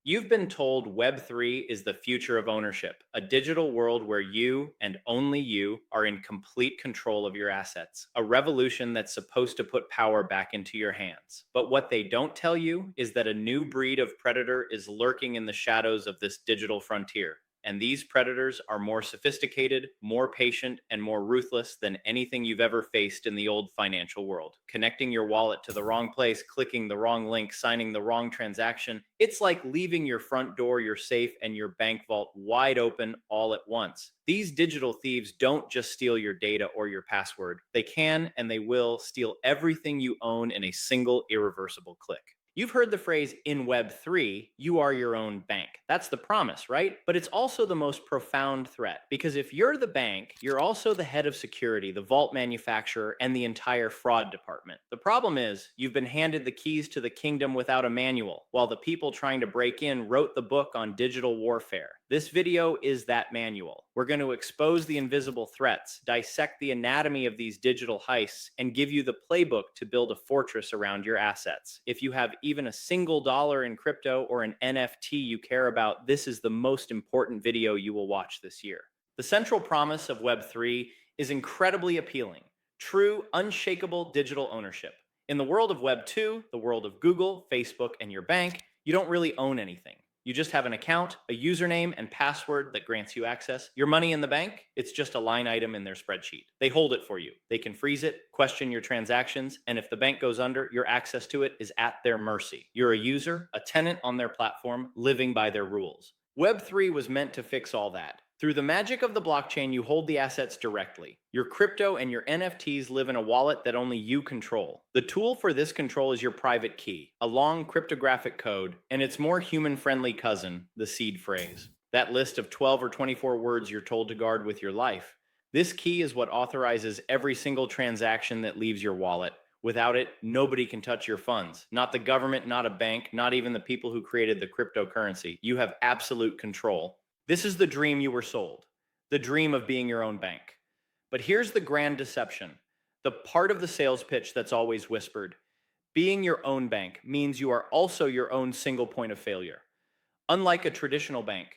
You've been told Web3 is the future of ownership, a digital world where you and only you are in complete control of your assets, a revolution that's supposed to put power back into your hands. But what they don't tell you is that a new breed of predator is lurking in the shadows of this digital frontier. And these predators are more sophisticated, more patient, and more ruthless than anything you've ever faced in the old financial world. Connecting your wallet to the wrong place, clicking the wrong link, signing the wrong transaction. It's like leaving your front door, your safe, and your bank vault wide open all at once. These digital thieves don't just steal your data or your password. They can and they will steal everything you own in a single irreversible click. You've heard the phrase in Web3, you are your own bank. That's the promise, right? But it's also the most profound threat because if you're the bank, you're also the head of security, the vault manufacturer, and the entire fraud department. The problem is, you've been handed the keys to the kingdom without a manual, while the people trying to break in wrote the book on digital warfare. This video is that manual. We're going to expose the invisible threats, dissect the anatomy of these digital heists, and give you the playbook to build a fortress around your assets. If you have even a single dollar in crypto or an NFT you care about, this is the most important video you will watch this year. The central promise of Web3 is incredibly appealing. True, unshakable digital ownership. In the world of Web 2, the world of Google, Facebook, and your bank, you don't really own anything. You just have an account, a username, and password that grants you access. Your money in the bank, it's just a line item in their spreadsheet. They hold it for you. They can freeze it, question your transactions, and if the bank goes under, your access to it is at their mercy. You're a user, a tenant on their platform, living by their rules. Web3 was meant to fix all that. Through the magic of the blockchain, you hold the assets directly. Your crypto and your NFTs live in a wallet that only you control. The tool for this control is your private key, a long cryptographic code, and its more human-friendly cousin, the seed phrase. That list of 12 or 24 words you're told to guard with your life. This key is what authorizes every single transaction that leaves your wallet. Without it, nobody can touch your funds. Not the government, not a bank, not even the people who created the cryptocurrency. You have absolute control. This is the dream you were sold, the dream of being your own bank. But here's the grand deception, the part of the sales pitch that's always whispered. Being your own bank means you are also your own single point of failure. Unlike a traditional bank,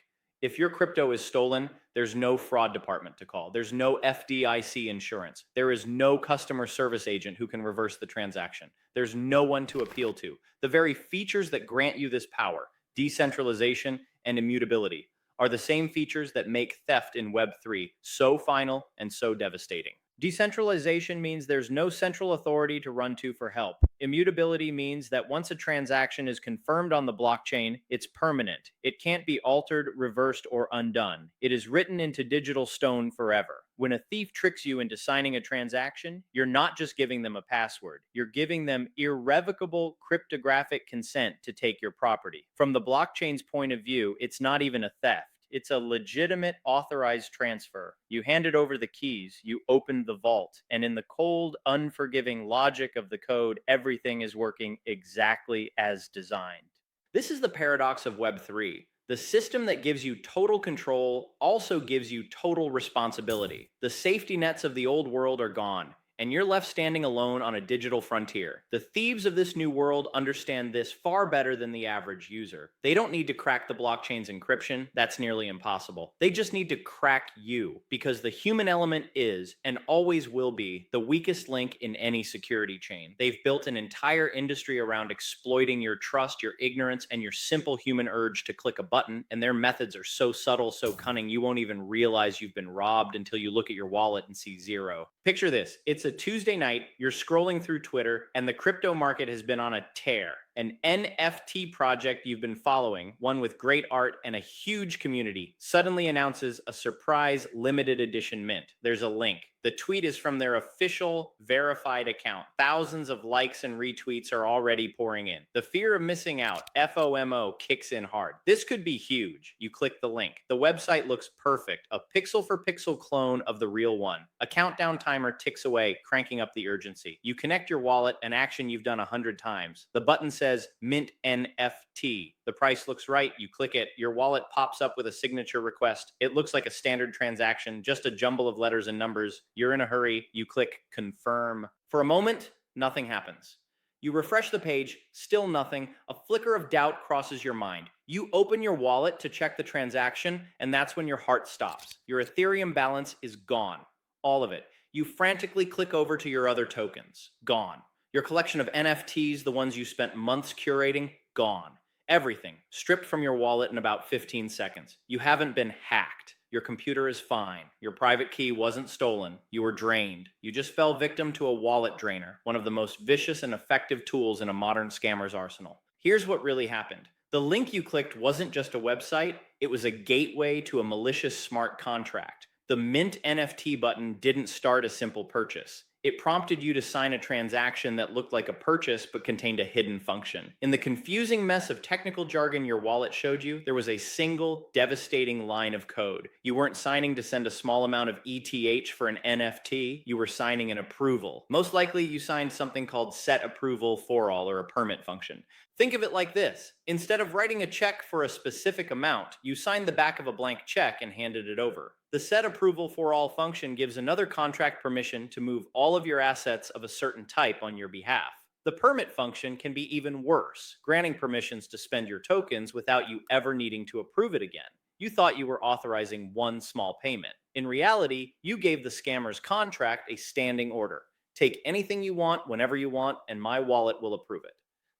if your crypto is stolen, there's no fraud department to call. There's no FDIC insurance. There is no customer service agent who can reverse the transaction. There's no one to appeal to. The very features that grant you this power, decentralization and immutability, are the same features that make theft in Web3 so final and so devastating. Decentralization means there's no central authority to run to for help. Immutability means that once a transaction is confirmed on the blockchain, it's permanent. It can't be altered, reversed, or undone. It is written into digital stone forever. When a thief tricks you into signing a transaction, you're not just giving them a password. You're giving them irrevocable cryptographic consent to take your property. From the blockchain's point of view, it's not even a theft. It's a legitimate authorized transfer. You handed over the keys, you opened the vault, and in the cold, unforgiving logic of the code, everything is working exactly as designed. This is the paradox of Web3. The system that gives you total control also gives you total responsibility. The safety nets of the old world are gone, and you're left standing alone on a digital frontier. The thieves of this new world understand this far better than the average user. They don't need to crack the blockchain's encryption. That's nearly impossible. They just need to crack you, because the human element is, and always will be, the weakest link in any security chain. They've built an entire industry around exploiting your trust, your ignorance, and your simple human urge to click a button, and their methods are so subtle, so cunning, you won't even realize you've been robbed until you look at your wallet and see zero. Picture this. It's a Tuesday night, you're scrolling through Twitter, and the crypto market has been on a tear. An NFT project you've been following, one with great art and a huge community, suddenly announces a surprise limited edition mint. There's a link. The tweet is from their official verified account. Thousands of likes and retweets are already pouring in. The fear of missing out, FOMO, kicks in hard. This could be huge. You click the link. The website looks perfect, a pixel for pixel clone of the real one. A countdown timer ticks away, cranking up the urgency. You connect your wallet, an action you've done 100 times. The button says Mint NFT. The price looks right. You click it. Your wallet pops up with a signature request. It looks like a standard transaction, just a jumble of letters and numbers. You're in a hurry. You click confirm. For a moment, nothing happens. You refresh the page, still nothing. A flicker of doubt crosses your mind. You open your wallet to check the transaction, and that's when your heart stops. Your Ethereum balance is gone. All of it. You frantically click over to your other tokens. Gone. Your collection of NFTs, the ones you spent months curating, gone. Everything stripped from your wallet in about 15 seconds. You haven't been hacked. Your computer is fine. Your private key wasn't stolen. You were drained. You just fell victim to a wallet drainer, one of the most vicious and effective tools in a modern scammer's arsenal. Here's what really happened. The link you clicked wasn't just a website, it was a gateway to a malicious smart contract. The Mint NFT button didn't start a simple purchase. It prompted you to sign a transaction that looked like a purchase but contained a hidden function. In the confusing mess of technical jargon your wallet showed you, there was a single devastating line of code. You weren't signing to send a small amount of ETH for an NFT, you were signing an approval. Most likely you signed something called set approval for all, or a permit function. Think of it like this. Instead of writing a check for a specific amount, you signed the back of a blank check and handed it over. The set approval for all function gives another contract permission to move all of your assets of a certain type on your behalf. The permit function can be even worse, granting permissions to spend your tokens without you ever needing to approve it again. You thought you were authorizing one small payment. In reality, you gave the scammer's contract a standing order. Take anything you want whenever you want, and my wallet will approve it.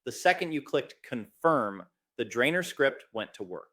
The second you clicked confirm, the drainer script went to work.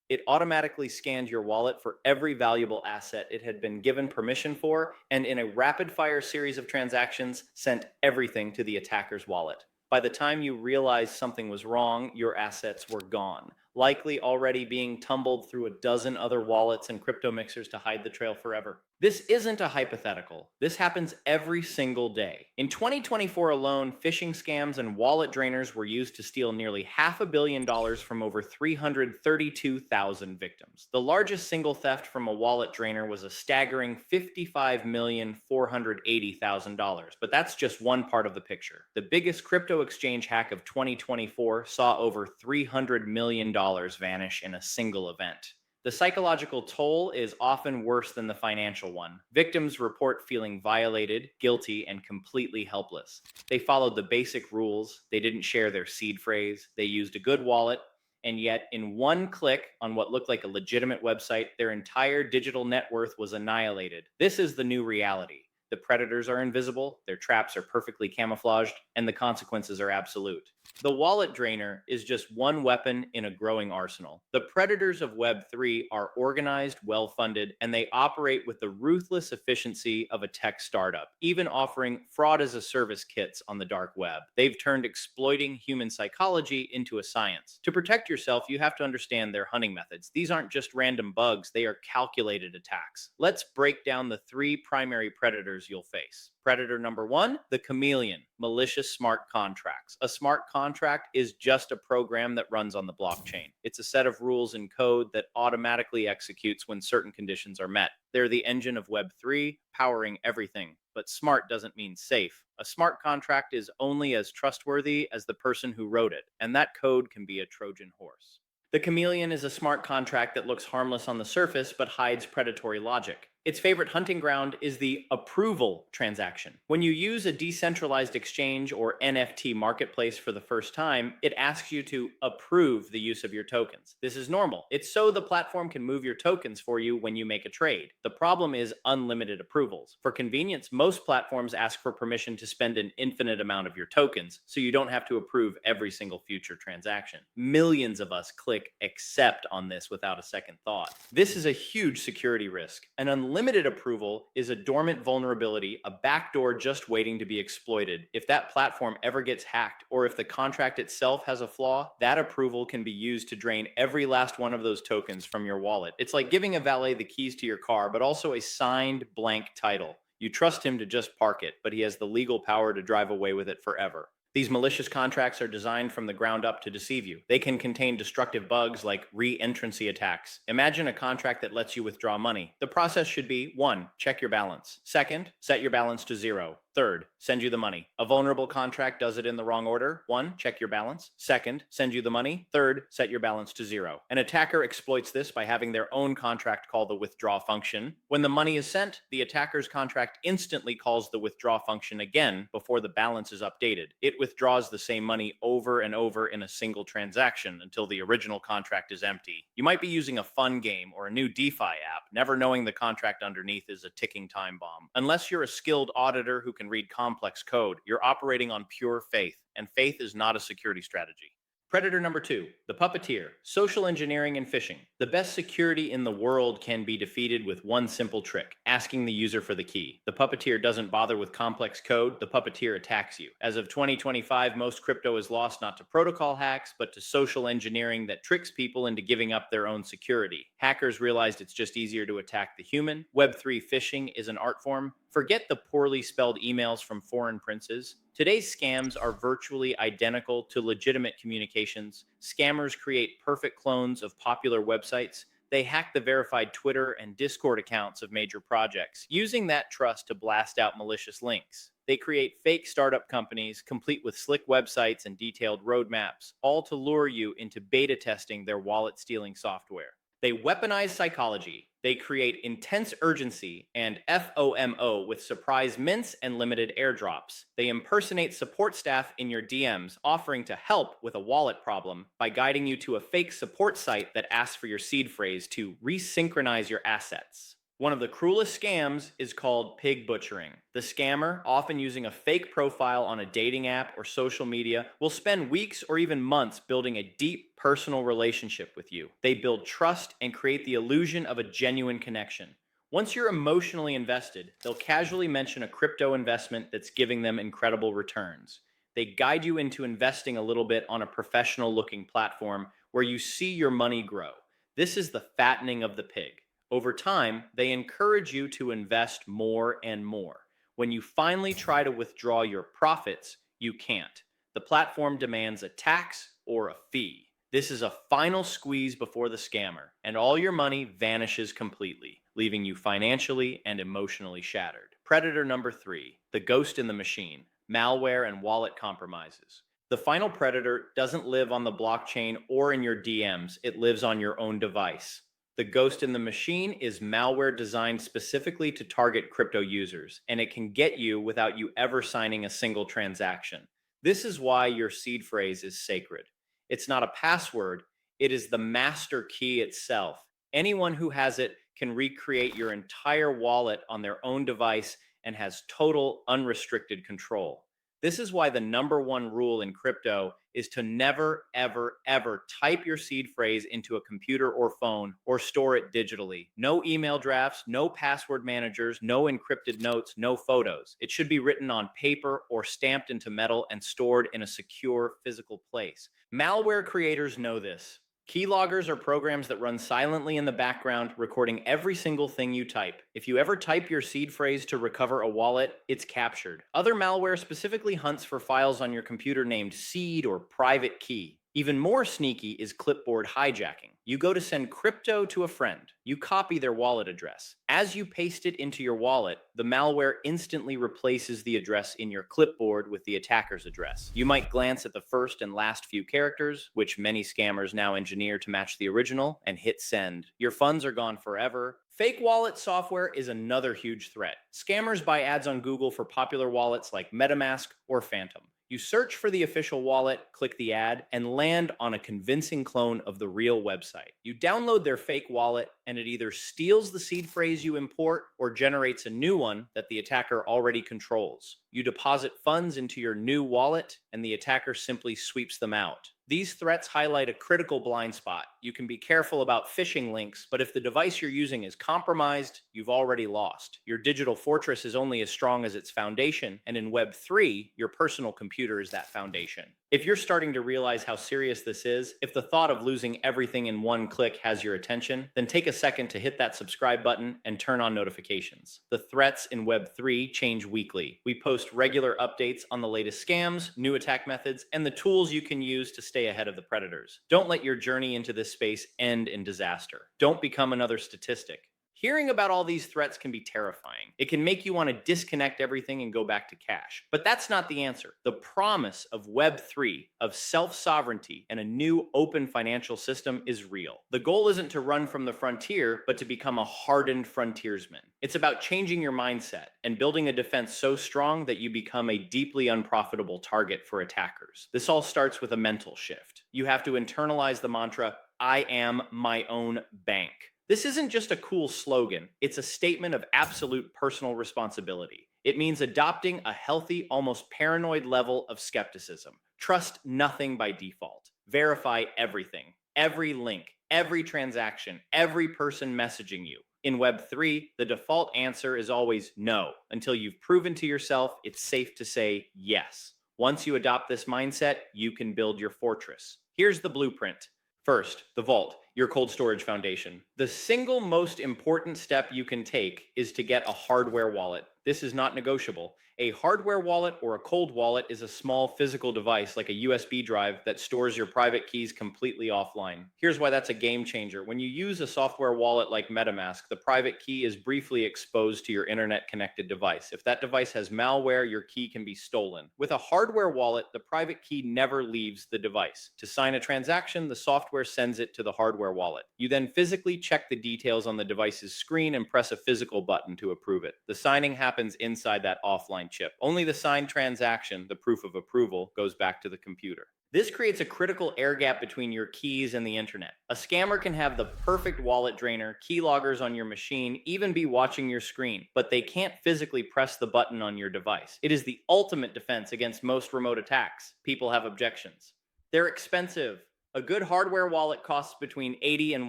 It automatically scanned your wallet for every valuable asset it had been given permission for, and in a rapid-fire series of transactions, sent everything to the attacker's wallet. By the time you realized something was wrong, your assets were gone, likely already being tumbled through a dozen other wallets and crypto mixers to hide the trail forever. This isn't a hypothetical. This happens every single day. In 2024 alone, phishing scams and wallet drainers were used to steal nearly $500 million from over 332,000 victims. The largest single theft from a wallet drainer was a staggering $55,480,000, but that's just one part of the picture. The biggest crypto exchange hack of 2024 saw over $300 million vanish in a single event. The psychological toll is often worse than the financial one. Victims report feeling violated, guilty, and completely helpless. They followed the basic rules, they didn't share their seed phrase, they used a good wallet, and yet in one click on what looked like a legitimate website, their entire digital net worth was annihilated. This is the new reality. The predators are invisible, their traps are perfectly camouflaged, and the consequences are absolute. The wallet drainer is just one weapon in a growing arsenal. The predators of Web3 are organized, well-funded, and they operate with the ruthless efficiency of a tech startup, even offering fraud-as-a-service kits on the dark web. They've turned exploiting human psychology into a science. To protect yourself, you have to understand their hunting methods. These aren't just random bugs, they are calculated attacks. Let's break down the three primary predators you'll face. Predator number one, the chameleon, malicious smart contracts. A smart contract is just a program that runs on the blockchain. It's a set of rules and code that automatically executes when certain conditions are met. They're the engine of Web3, powering everything. But smart doesn't mean safe. A smart contract is only as trustworthy as the person who wrote it, and that code can be a Trojan horse. The chameleon is a smart contract that looks harmless on the surface but hides predatory logic. Its favorite hunting ground is the approval transaction. When you use a decentralized exchange or NFT marketplace for the first time, it asks you to approve the use of your tokens. This is normal. It's so the platform can move your tokens for you when you make a trade. The problem is unlimited approvals. For convenience, most platforms ask for permission to spend an infinite amount of your tokens, so you don't have to approve every single future transaction. Millions of us click accept on this without a second thought. This is a huge security risk. An unlimited approval is a dormant vulnerability, a backdoor just waiting to be exploited. If that platform ever gets hacked, or if the contract itself has a flaw, that approval can be used to drain every last one of those tokens from your wallet. It's like giving a valet the keys to your car, but also a signed blank title. You trust him to just park it, but he has the legal power to drive away with it forever. These malicious contracts are designed from the ground up to deceive you. They can contain destructive bugs like re-entrancy attacks. Imagine a contract that lets you withdraw money. The process should be 1. Check your balance. 2nd, set your balance to 0. Third, send you the money. A vulnerable contract does it in the wrong order. One, check your balance. Second, send you the money. Third, set your balance to zero. An attacker exploits this by having their own contract call the withdraw function. When the money is sent, the attacker's contract instantly calls the withdraw function again before the balance is updated. It withdraws the same money over and over in a single transaction until the original contract is empty. You might be using a fun game or a new DeFi app, never knowing the contract underneath is a ticking time bomb. Unless you're a skilled auditor who can read complex code, you're operating on pure faith, and faith is not a security strategy. Predator number 2, the puppeteer, social engineering and phishing. The best security in the world can be defeated with one simple trick, asking the user for the key. The puppeteer doesn't bother with complex code, the puppeteer attacks you. As of 2025, most crypto is lost not to protocol hacks, but to social engineering that tricks people into giving up their own security. Hackers realized it's just easier to attack the human. Web3 phishing is an art form. Forget the poorly spelled emails from foreign princes. Today's scams are virtually identical to legitimate communications. Scammers create perfect clones of popular websites. They hack the verified Twitter and Discord accounts of major projects, using that trust to blast out malicious links. They create fake startup companies, complete with slick websites and detailed roadmaps, all to lure you into beta testing their wallet stealing software. They weaponize psychology. They create intense urgency and FOMO with surprise mints and limited airdrops. They impersonate support staff in your DMs, offering to help with a wallet problem by guiding you to a fake support site that asks for your seed phrase to resynchronize your assets. One of the cruelest scams is called pig butchering. The scammer, often using a fake profile on a dating app or social media, will spend weeks or even months building a deep personal relationship with you. They build trust and create the illusion of a genuine connection. Once you're emotionally invested, they'll casually mention a crypto investment that's giving them incredible returns. They guide you into investing a little bit on a professional looking platform where you see your money grow. This is the fattening of the pig. Over time, they encourage you to invest more and more. When you finally try to withdraw your profits, you can't. The platform demands a tax or a fee. This is a final squeeze before the scammer, and all your money vanishes completely, leaving you financially and emotionally shattered. Predator number 3, the ghost in the machine, malware and wallet compromises. The final predator doesn't live on the blockchain or in your DMs, it lives on your own device. The ghost in the machine is malware designed specifically to target crypto users, and it can get you without you ever signing a single transaction. This is why your seed phrase is sacred. It's not a password, it is the master key itself. Anyone who has it can recreate your entire wallet on their own device and has total unrestricted control. This is why the number one rule in crypto is to never, ever, ever type your seed phrase into a computer or phone or store it digitally. No email drafts, no password managers, no encrypted notes, no photos. It should be written on paper or stamped into metal and stored in a secure physical place. Malware creators know this. Keyloggers are programs that run silently in the background, recording every single thing you type. If you ever type your seed phrase to recover a wallet, it's captured. Other malware specifically hunts for files on your computer named seed or private key. Even more sneaky is clipboard hijacking. You go to send crypto to a friend. You copy their wallet address. As you paste it into your wallet, the malware instantly replaces the address in your clipboard with the attacker's address. You might glance at the first and last few characters, which many scammers now engineer to match the original, and hit send. Your funds are gone forever. Fake wallet software is another huge threat. Scammers buy ads on Google for popular wallets like MetaMask or Phantom. You search for the official wallet, click the ad, and land on a convincing clone of the real website. You download their fake wallet, and it either steals the seed phrase you import or generates a new one that the attacker already controls. You deposit funds into your new wallet, and the attacker simply sweeps them out. These threats highlight a critical blind spot. You can be careful about phishing links, but if the device you're using is compromised, you've already lost. Your digital fortress is only as strong as its foundation, and in Web3, your personal computer is that foundation. If you're starting to realize how serious this is, if the thought of losing everything in one click has your attention, then take a second to hit that subscribe button and turn on notifications. The threats in Web3 change weekly. We post regular updates on the latest scams, new attack methods, and the tools you can use to stay ahead of the predators. Don't let your journey into this space end in disaster. Don't become another statistic. Hearing about all these threats can be terrifying. It can make you want to disconnect everything and go back to cash. But that's not the answer. The promise of Web3, of self sovereignty, and a new open financial system is real. The goal isn't to run from the frontier, but to become a hardened frontiersman. It's about changing your mindset and building a defense so strong that you become a deeply unprofitable target for attackers. This all starts with a mental shift. You have to internalize the mantra, I am my own bank. This isn't just a cool slogan, it's a statement of absolute personal responsibility. It means adopting a healthy, almost paranoid level of skepticism. Trust nothing by default. Verify everything, every link, every transaction, every person messaging you. In Web3, the default answer is always no, until you've proven to yourself it's safe to say yes. Once you adopt this mindset, you can build your fortress. Here's the blueprint. First, the vault, your cold storage foundation. The single most important step you can take is to get a hardware wallet. This is not negotiable. A hardware wallet or a cold wallet is a small physical device like a USB drive that stores your private keys completely offline. Here's why that's a game changer. When you use a software wallet like MetaMask, the private key is briefly exposed to your internet connected device. If that device has malware, your key can be stolen. With a hardware wallet, the private key never leaves the device. To sign a transaction, the software sends it to the hardware wallet. You then physically check the details on the device's screen and press a physical button to approve it. The signing happens inside that offline chip. Only the signed transaction, the proof of approval, goes back to the computer. This creates a critical air gap between your keys and the internet. A scammer can have the perfect wallet drainer, keyloggers on your machine, even be watching your screen, but they can't physically press the button on your device. It is the ultimate defense against most remote attacks. People have objections. They're expensive. A good hardware wallet costs between $80 and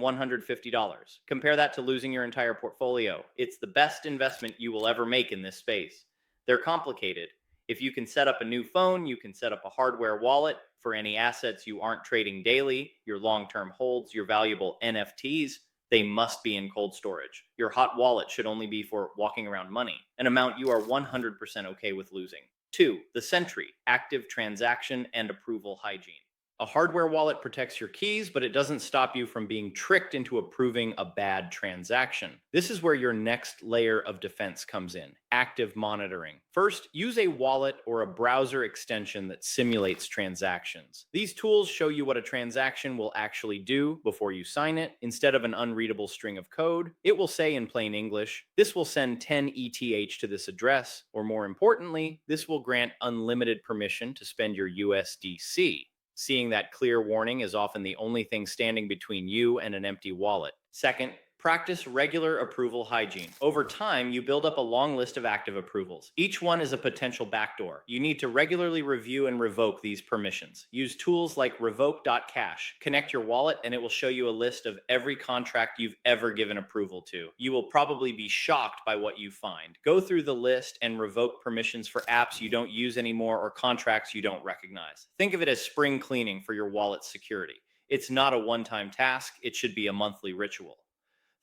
$150. Compare that to losing your entire portfolio. It's the best investment you will ever make in this space. They're complicated. If you can set up a new phone, you can set up a hardware wallet for any assets you aren't trading daily, your long-term holds, your valuable NFTs. They must be in cold storage. Your hot wallet should only be for walking around money, an amount you are 100% okay with losing. 2. The Sentry, active transaction and approval hygiene. A hardware wallet protects your keys, but it doesn't stop you from being tricked into approving a bad transaction. This is where your next layer of defense comes in, active monitoring. First, use a wallet or a browser extension that simulates transactions. These tools show you what a transaction will actually do before you sign it. Instead of an unreadable string of code, it will say in plain English, this will send 10 ETH to this address, or more importantly, this will grant unlimited permission to spend your USDC. Seeing that clear warning is often the only thing standing between you and an empty wallet. Second, practice regular approval hygiene. Over time, you build up a long list of active approvals. Each one is a potential backdoor. You need to regularly review and revoke these permissions. Use tools like revoke.cash. Connect your wallet and it will show you a list of every contract you've ever given approval to. You will probably be shocked by what you find. Go through the list and revoke permissions for apps you don't use anymore or contracts you don't recognize. Think of it as spring cleaning for your wallet's security. It's not a one-time task, it should be a monthly ritual.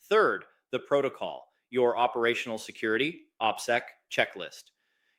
Third, the protocol, your operational security, OPSEC checklist.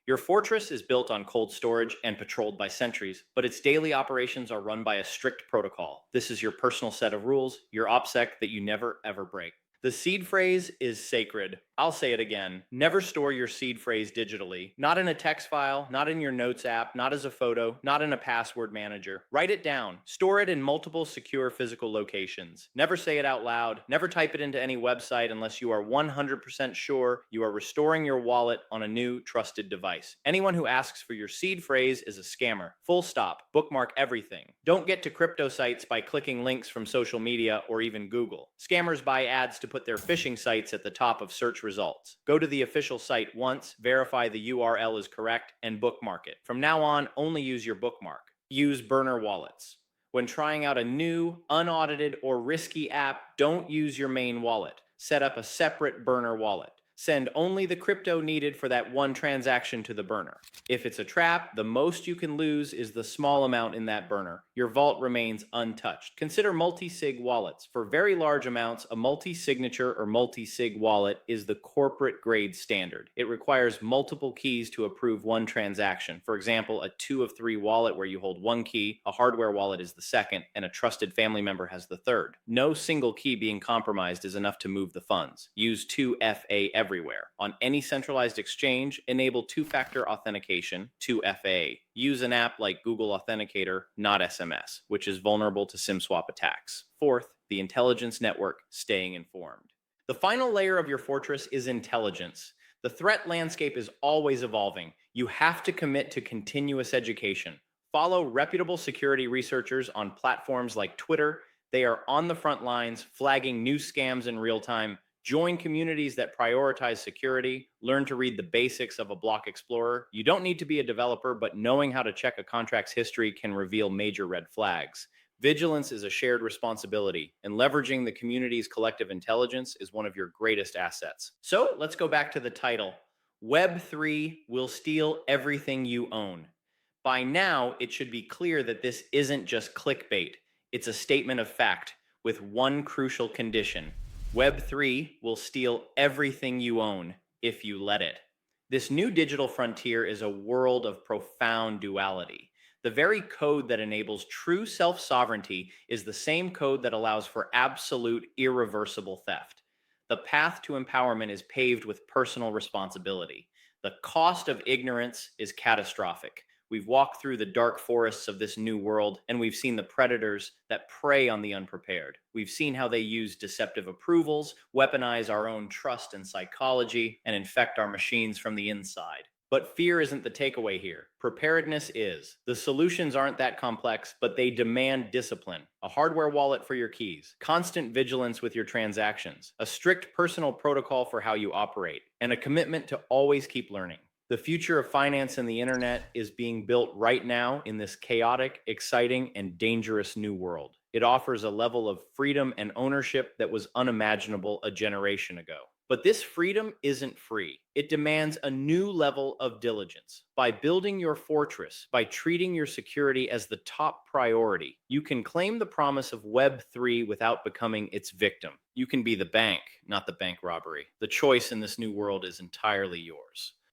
Your fortress is built on cold storage and patrolled by sentries, but its daily operations are run by a strict protocol. This is your personal set of rules, your OPSEC that you never ever break. The seed phrase is sacred. I'll say it again. Never store your seed phrase digitally. Not in a text file, not in your notes app, not as a photo, not in a password manager. Write it down. Store it in multiple secure physical locations. Never say it out loud. Never type it into any website unless you are 100% sure you are restoring your wallet on a new trusted device. Anyone who asks for your seed phrase is a scammer. Full stop. Bookmark everything. Don't get to crypto sites by clicking links from social media or even Google. Scammers buy ads to put their phishing sites at the top of search results. Go to the official site once, verify the URL is correct, and bookmark it. From now on, only use your bookmark. Use burner wallets. When trying out a new, unaudited, or risky app, don't use your main wallet. Set up a separate burner wallet. Send only the crypto needed for that one transaction to the burner. If it's a trap, the most you can lose is the small amount in that burner. Your vault remains untouched. Consider multi-sig wallets. For very large amounts, a multi-signature or multi-sig wallet is the corporate grade standard. It requires multiple keys to approve one transaction. For example, a 2 of 3 wallet where you hold one key, a hardware wallet is the second, and a trusted family member has the third. No single key being compromised is enough to move the funds. Use 2FA everywhere. On any centralized exchange, enable two-factor authentication, 2FA. Use an app like Google Authenticator, not SMS, which is vulnerable to SIM swap attacks. Fourth, the intelligence network, staying informed. The final layer of your fortress is intelligence. The threat landscape is always evolving. You have to commit to continuous education. Follow reputable security researchers on platforms like Twitter. They are on the front lines, flagging new scams in real time. Join communities that prioritize security. Learn to read the basics of a block explorer. You don't need to be a developer, but knowing how to check a contract's history can reveal major red flags. Vigilance is a shared responsibility, and leveraging the community's collective intelligence is one of your greatest assets. So let's go back to the title. Web3 will steal everything you own. By now, it should be clear that this isn't just clickbait. It's a statement of fact with one crucial condition. Web3 will steal everything you own if you let it. This new digital frontier is a world of profound duality. The very code that enables true self-sovereignty is the same code that allows for absolute irreversible theft. The path to empowerment is paved with personal responsibility. The cost of ignorance is catastrophic. We've walked through the dark forests of this new world, and we've seen the predators that prey on the unprepared. We've seen how they use deceptive approvals, weaponize our own trust and psychology, and infect our machines from the inside. But fear isn't the takeaway here. Preparedness is. The solutions aren't that complex, but they demand discipline. A hardware wallet for your keys, constant vigilance with your transactions, a strict personal protocol for how you operate, and a commitment to always keep learning. The future of finance and the internet is being built right now in this chaotic, exciting, and dangerous new world. It offers a level of freedom and ownership that was unimaginable a generation ago. But this freedom isn't free. It demands a new level of diligence. By building your fortress, by treating your security as the top priority, you can claim the promise of Web3 without becoming its victim. You can be the bank, not the bank robbery. The choice in this new world is entirely yours.